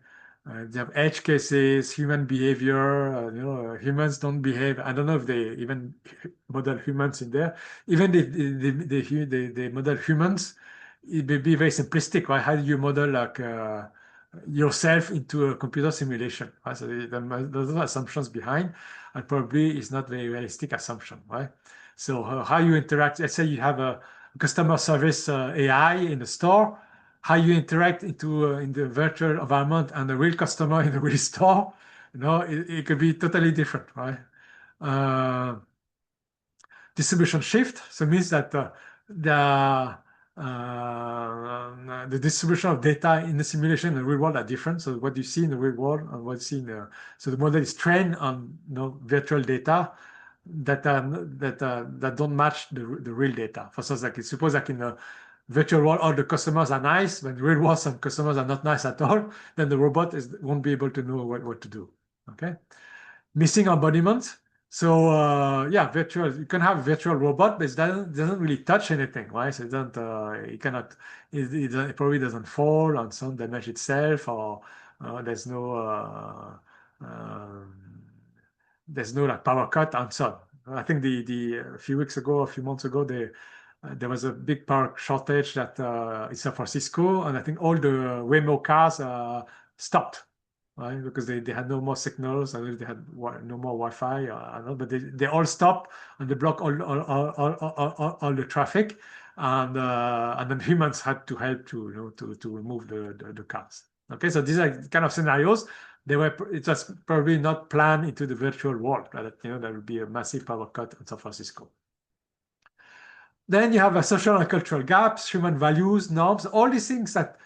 They have edge cases, human behavior. Humans don't behave. I don't know if they even model humans in there. Even they model humans, it may be very simplistic, right? How do you model like yourself into a computer simulation? Right? So those are assumptions behind, and probably it's not very realistic assumption, right? So how you interact, let's say you have a customer service AI in the store, how you interact in the virtual environment and the real customer in the real store, it could be totally different, right? Distribution shift, so it means that the distribution of data in the simulation and the real world are different. So what you see in the real world and what you see so the model is trained on virtual data that don't match the real data. For instance, like suppose like in virtual world, all the customers are nice, when real world, some customers are not nice at all, then the robot won't be able to know what to do. Okay. Missing embodiment. So yeah, virtual. You can have a virtual robot, but it doesn't really touch anything, right? So it doesn't. It cannot. It probably doesn't fall on some damage itself, or there's no. There's no like power cut and so on. I think the a few weeks ago, a few months ago, there was a big power shortage that in San Francisco, and I think all the Waymo cars stopped, right? Because they had no more signals, and they had no more Wi-Fi. I don't know, but they all stopped and they blocked all the traffic, and then humans had to help to to remove the cars. Okay, so these are kind of scenarios. It was probably not planned into the virtual world that there will be a massive power cut in San Francisco. Then you have a social and cultural gaps, human values, norms, all these things that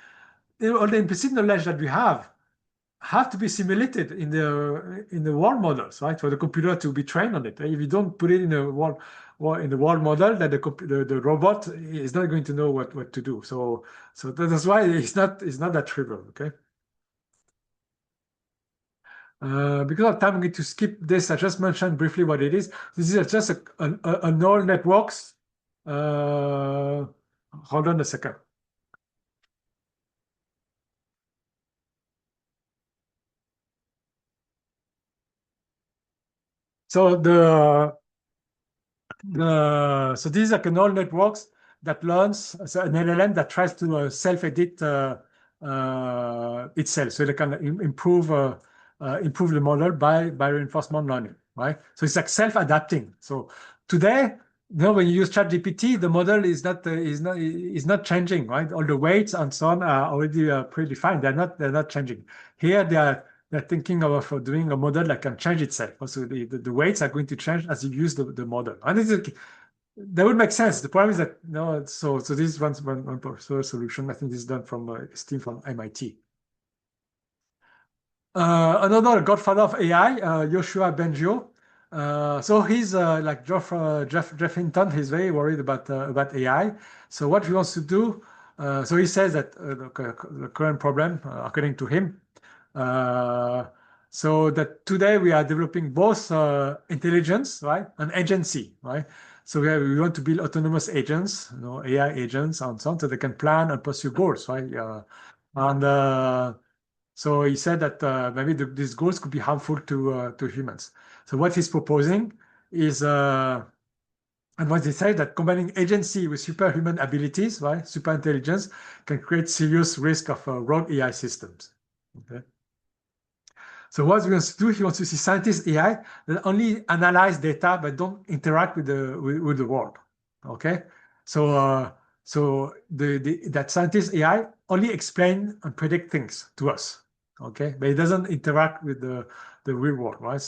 all the implicit knowledge that we have to be simulated in the world models, right? For the computer to be trained on it. If you don't put it in the world model, then the robot is not going to know what to do. So that's why it's not that trivial. Okay. Because of time, I'm going to skip this. I just mentioned briefly what it is. This is just a neural networks. Hold on a second. So so these are neural networks that learns, so an LLM that tries to self-edit itself, so they can improve the model by reinforcement learning, right? So it's like self-adapting. So today, when you use ChatGPT, the model is not changing, right? All the weights and so on are already predefined. They're not changing. Here they're thinking of doing a model that can change itself. Also, the weights are going to change as you use the model, and that would make sense. The problem is that so this is one solution. I think this is done from a team from MIT. Another godfather of AI, Yoshua Bengio. So he's like Geoff Hinton. He's very worried about AI. So what he wants to do, so he says that the current problem, according to him, so that today we are developing both intelligence, right, and agency, right. So we want to build autonomous agents, AI agents, and so on, so they can plan and pursue goals, right. And so he said that maybe these goals could be harmful to humans. So what he's proposing is, and what he said, that combining agency with superhuman abilities, right, super intelligence, can create serious risk of rogue AI systems. Okay. So what he wants to do, he wants to see scientist AI that only analyze data but don't interact with the world. Okay. So that scientist AI only explain and predict things to us. Okay, but it doesn't interact with the real world, right?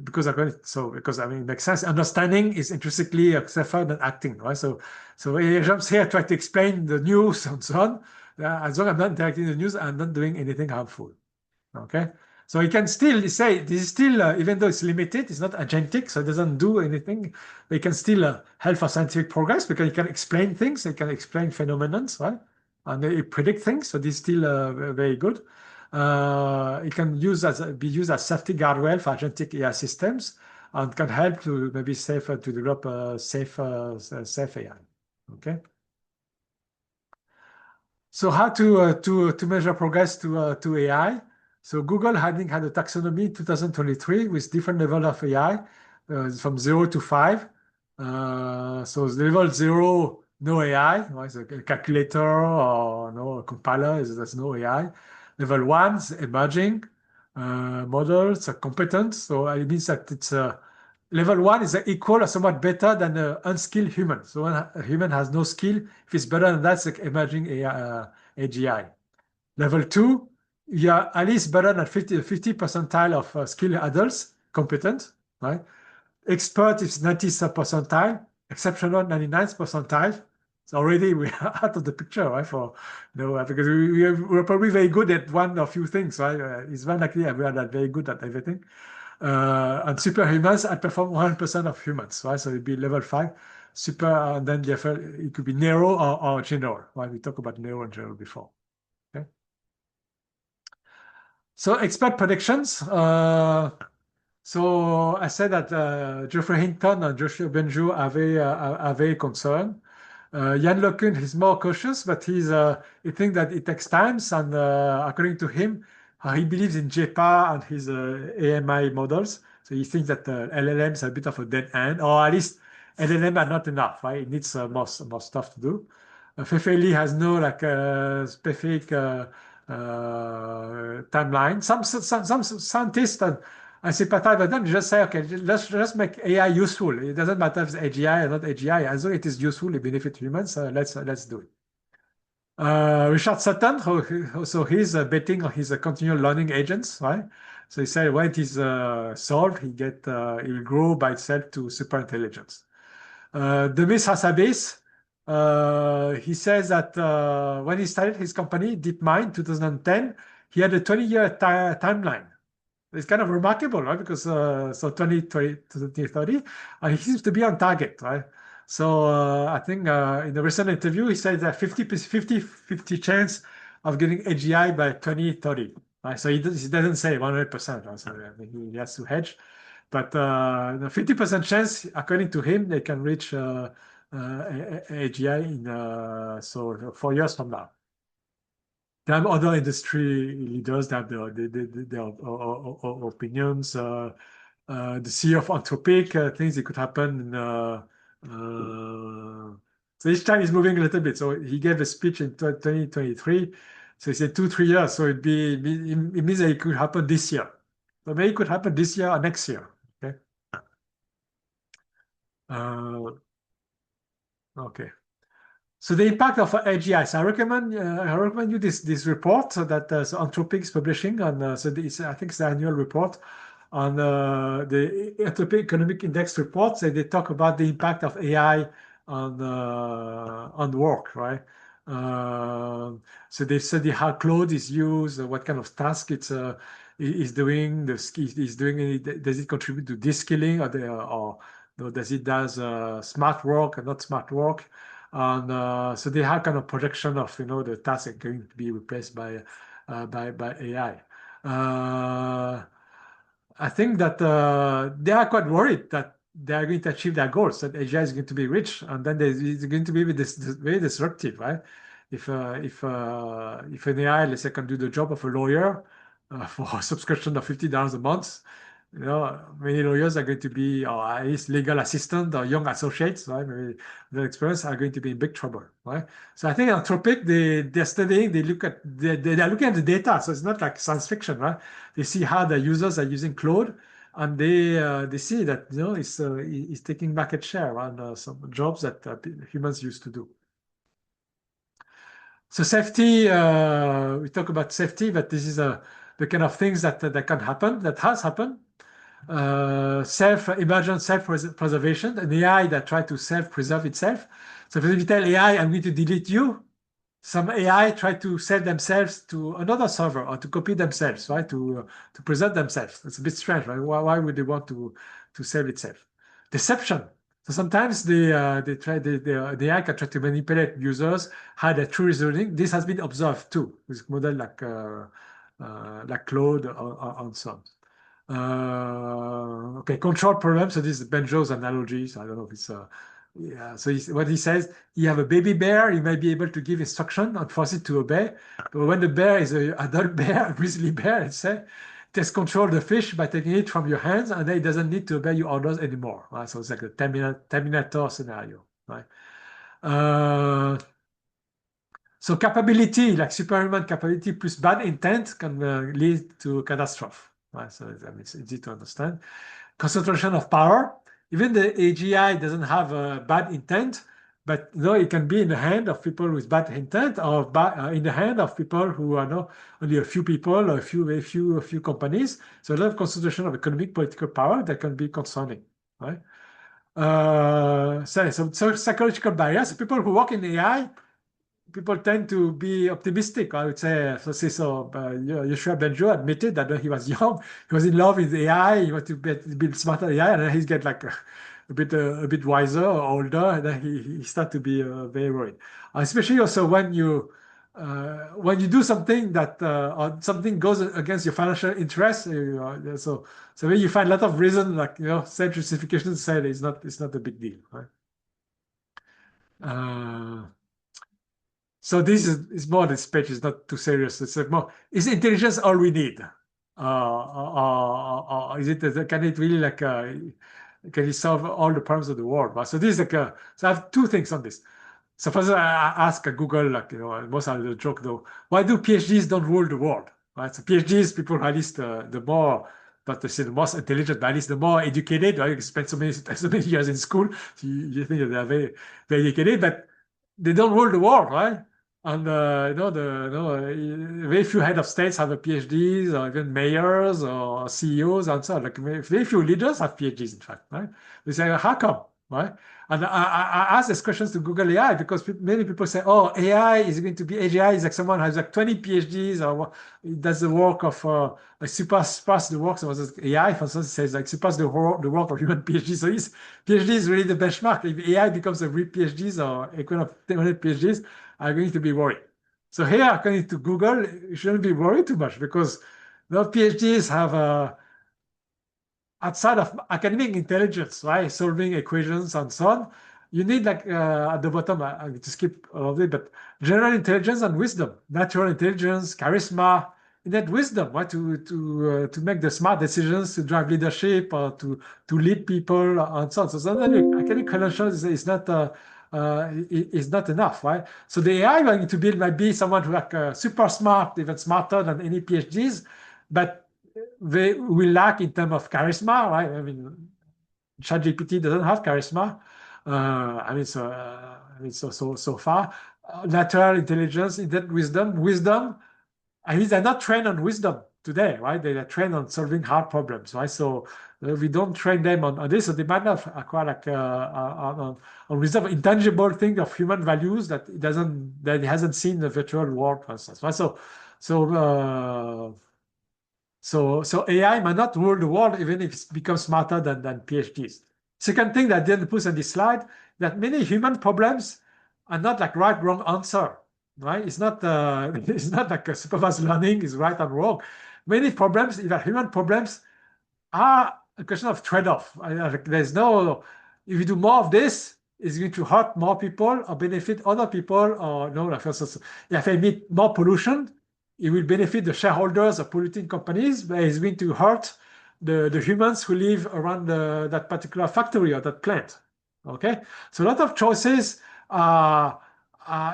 Because I mean it makes sense. Understanding is intrinsically safer than acting, right? So he jumps here, try to explain the news and so on. As long as I'm not interacting with the news, I'm not doing anything harmful. Okay, so you can still say this is still, even though it's limited, it's not agentic, so it doesn't do anything. But it can still help for scientific progress because it can explain things, it can explain phenomena, right? And it predict things, so this is still very good. It can be used as safety guardrail for agentic AI systems and can help to maybe to develop safe AI. Okay. So how to measure progress to AI? So Google had a taxonomy in 2023 with different levels of AI from 0 to 5. So level 0, no AI, right? So a calculator or a compiler, there's no AI. Level 1 is emerging models, competent. So it means that it's level 1 is equal or somewhat better than an unskilled human. So when a human has no skill, if it's better than that, it's like emerging AI, AGI. Level 2, you are at least better than 50 percentile of skilled adults, competent, right? Expert is 90th percentile, exceptional 99th percentile. So already we are out of the picture, right? Because we're probably very good at one or few things, right? It's very likely we are not very good at everything. And superhumans outperform 100% of humans, right? So it'd be level 5. and then it could be narrow or general. Right? We talked about narrow and general before. Okay. So expert predictions. So I said that Geoffrey Hinton and Yoshua Bengio are very concerned. Yann LeCun is more cautious, but he thinks that it takes time, and according to him, he believes in JPA and his AMI models. So he thinks that LLMs are a bit of a dead end, or at least LLM are not enough. Right? It needs more stuff to do. Fei-Fei Li has no specific timeline. Some scientists I sympathize with them. Just say, okay, let's just make AI useful. It doesn't matter if it's AGI or not AGI. As long as it is useful, it benefits humans. Let's do it. Richard Sutton, so he's betting on his continual learning agents, right? So he said when it is solved, it will grow by itself to super intelligence. Demis Hassabis, he says that when he started his company, DeepMind, 2010, he had a 20-year timeline. It's kind of remarkable, right? Because so 2020 to 2030, he seems to be on target, right? So I think in a recent interview, he said that 50 chance of getting AGI by 2030. Right? So he doesn't say 100%. Right? So I mean, he has to hedge. But 50% chance, according to him, they can reach AGI in 4 years from now. There are other industry leaders that have their opinions. The CEO of Anthropic thinks it could happen. So each time he's moving a little bit. So he gave a speech in 2023. So he said 2-3 years. So it means that it could happen this year. So maybe it could happen this year or next year. Okay. Okay. So the impact of AGI. So I recommend you this report that Anthropic is publishing on. I think it's the annual report on the Anthropic Economic Index report. So they talk about the impact of AI on work, right? So they study how Claude is used, what kind of task is doing. Does it contribute to de-skilling or does it smart work or not smart work? And so they have kind of projection of the tasks are going to be replaced by AI. I think that they are quite worried that they are going to achieve their goals, that AI is going to be rich, and then it's going to be very disruptive, right? If an AI, let's say, can do the job of a lawyer for a subscription of $50 a month, many lawyers are going to be, or at least legal assistant or young associates, right? Maybe their experience are going to be in big trouble, right? So I think Anthropic, they're studying, they're looking at the data. So it's not like science fiction, right? They see how the users are using Claude, and they see that it's taking market share on some jobs that humans used to do. So safety, we talk about safety, but this is the kind of things that can happen, that has happened. Emergent self-preservation, an AI that tries to self-preserve itself. So if you tell AI, I'm going to delete you, some AI try to sell themselves to another server or to copy themselves, right? To preserve themselves. It's a bit strange, right? Why would they want to save itself? Deception. So sometimes the AI can try to manipulate users, hide their true reasoning. This has been observed too with models like Claude or so on. Okay, control problem. So this is Bengio's analogy. So I don't know if it's yeah. So what he says, you have a baby bear, you may be able to give instruction and force it to obey. But when the bear is an adult bear, a grizzly bear, let's say, just control the fish by taking it from your hands, and then it doesn't need to obey your orders anymore. Right? So it's like a Terminator scenario, right? So capability, like superhuman capability plus bad intent can lead to catastrophe. Right? So it's easy to understand. Concentration of power. Even the AGI doesn't have a bad intent, but it can be in the hand of people with bad intent, or in the hand of people who are only a few people, or a few companies. So a lot of concentration of economic political power that can be concerning, right? So psychological barriers. People who work in AI, people tend to be optimistic, I would say. Yoshua Bengio admitted that when he was young, he was in love with AI. He wanted to build smarter AI, and then he's get like a bit wiser or older, and then he start to be very worried. Especially also when you do something that or something goes against your financial interests, so when you find a lot of reason, like self justification to say that it's not a big deal, right? So this is more this page is not too serious. It's more, is intelligence all we need? Or is it, can it really like, can it solve all the problems of the world? So this is like, so I have two things on this. So first I ask Google, like, most of the joke though, why do PhDs don't rule the world? Right? So PhDs, people at least the more, but they say the most intelligent, but at least the more educated, right? You spend so many years in school, so you think that they are very, very educated, but they don't rule the world, right? And very few head of states have a PhDs, or even mayors or CEOs and so on. Like very few leaders have PhDs, in fact, right? They say, how come, right? And I ask these questions to Google AI because many people say, oh, AI is going to be, AGI is like someone who has like 20 PhDs or does the work of, like surpass the works of AI, for instance, says like surpass the work of human PhDs. So his PhD is really the benchmark. If AI becomes a real PhDs or equivalent of 100 PhDs, I'm going to be worried. So here, according to Google, you shouldn't be worried too much because the PhDs have outside of academic intelligence, right, solving equations and so on, you need like at the bottom, I need to skip all of it, but general intelligence and wisdom, natural intelligence, charisma, you need wisdom, right, to make the smart decisions, to drive leadership, or to lead people and so on. So sometimes academic credentials is not enough, right? So the AI we're going to build might be someone who like super smart, even smarter than any PhDs, but they will lack in terms of charisma, right? I mean, ChatGPT doesn't have charisma. So far, natural intelligence, wisdom. I mean, they're not trained on wisdom today, right? They are trained on solving hard problems, right? So we don't train them on this, so they might not acquire like on wisdom, intangible thing of human values that it hasn't seen in the virtual world, for instance, right? So AI might not rule the world even if it becomes smarter than PhDs. Second thing that I didn't put on this slide, that many human problems are not like right, wrong answer, right? It's not it's not like a supervised learning is right and wrong. Many problems, even human problems, are a question of trade-off. There's no, if you do more of this, it's going to hurt more people or benefit other people, or no, like, if I emit more pollution, it will benefit the shareholders of polluting companies, but it's going to hurt the humans who live around that particular factory or that plant. Okay, so a lot of choices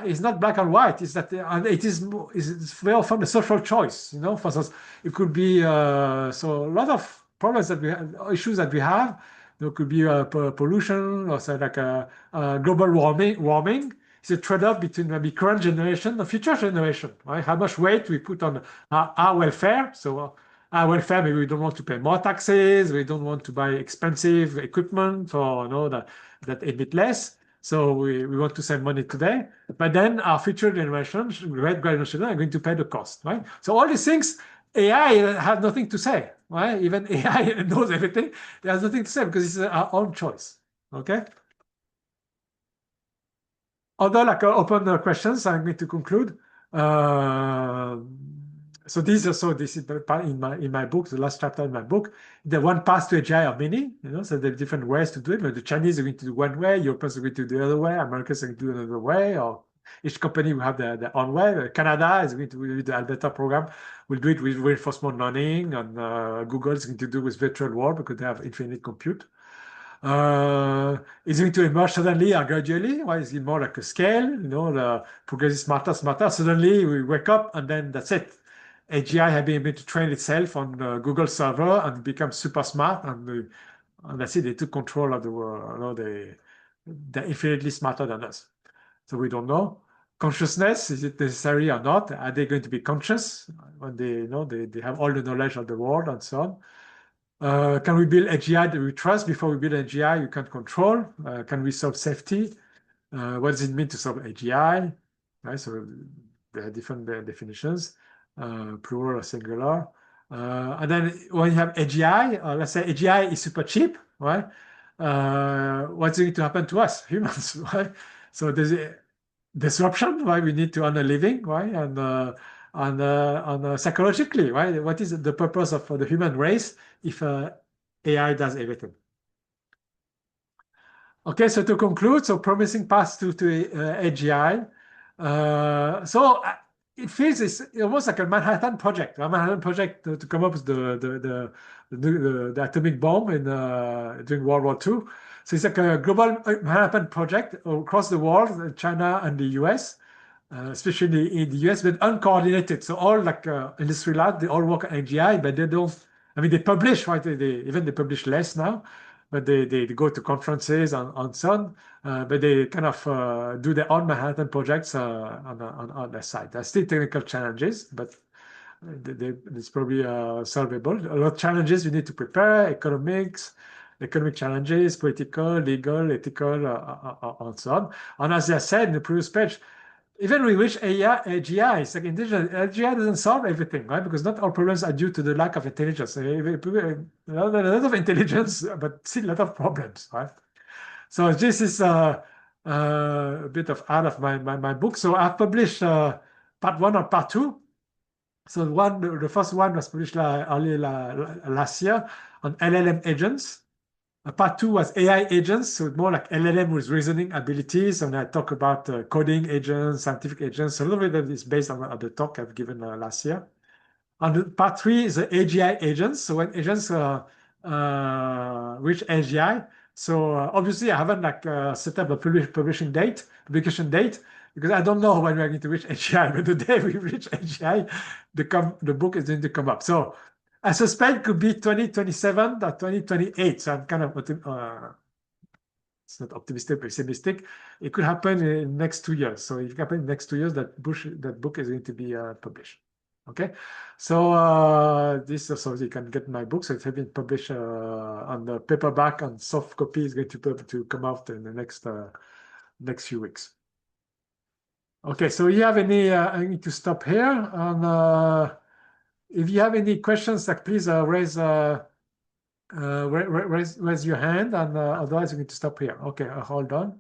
is not black and white. It's that and it's very often a social choice. For instance, it could be so a lot of problems that we have, issues that we have. There could be pollution or say like global warming. It's a trade-off between maybe current generation and future generation, right? How much weight we put on our welfare. So our welfare, maybe we don't want to pay more taxes. We don't want to buy expensive equipment or that emit less. So we want to save money today. But then our future generations, great generation, are going to pay the cost, right? So all these things, AI has nothing to say, right? Even AI knows everything. It has nothing to say because it's our own choice, okay? Other like open questions, I'm going to conclude. So this is the part in my book, the last chapter in my book. The one path to AGI are many, so there are different ways to do it. But the Chinese are going to do one way, Europeans are going to do the other way, Americans are going to do another way, or each company will have their own way. Canada is going to do the Alberta program, will do it with reinforcement learning, and Google is going to do with virtual world because they have infinite compute. It's going to emerge suddenly or gradually. Why is it more like a scale? The progress is smarter. Suddenly we wake up and then that's it. AGI has been able to train itself on the Google server and become super smart, and that's it. They took control of the world. They're infinitely smarter than us. So we don't know. Consciousness, is it necessary or not? Are they going to be conscious when they have all the knowledge of the world and so on? Can we build AGI that we trust? Before we build AGI, you can't control. Can we solve safety? What does it mean to solve AGI? Right, so there are different definitions, plural or singular. And then when you have AGI, let's say AGI is super cheap, right? what's going to happen to us, humans, right? So there's a disruption, why we need to earn a living, right? And psychologically, right? What is the purpose of the human race if AI does everything? Okay, so to conclude, so promising paths to AGI. It feels it's almost like a Manhattan Project, to come up with the atomic bomb during World War II. So it's like a global Manhattan Project across the world, China and the US, especially in the US, but uncoordinated. So all like industry labs, they all work on AGI, but they don't. I mean, they publish, right? They publish less now, but they go to conferences on some, but they kind of do their own Manhattan projects on their side. There's still technical challenges, but it's probably solvable. A lot of challenges you need to prepare: economic challenges, political, legal, ethical, and so on. And as I said in the previous page, even we wish AI, AGI, it's like intelligence, AGI doesn't solve everything, right? Because not all problems are due to the lack of intelligence. A lot of intelligence, but still a lot of problems, right? So this is a bit of out of my book. So I've published part one and part two. So the first one was published early last year on LLM agents. Part two was AI agents, so more like LLM with reasoning abilities. And I talk about coding agents, scientific agents. A little bit of this based on the talk I've given last year. And part three is the AGI agents. So when agents reach AGI, so obviously I haven't set up a publication date, because I don't know when we're going to reach AGI. But the day we reach AGI, the book is going to come up. So I suspect it could be 2027 or 2028. So I'm kind of it's not optimistic, pessimistic. It could happen in the next 2 years. So if it happens in the next 2 years, that book is going to be published. Okay, so so you can get my books. It's been published on the paperback, and soft copy is going to come out in the next few weeks. Okay, so you have any? I need to stop here. And if you have any questions, please raise your hand, and otherwise you need to stop here. Okay, hold on.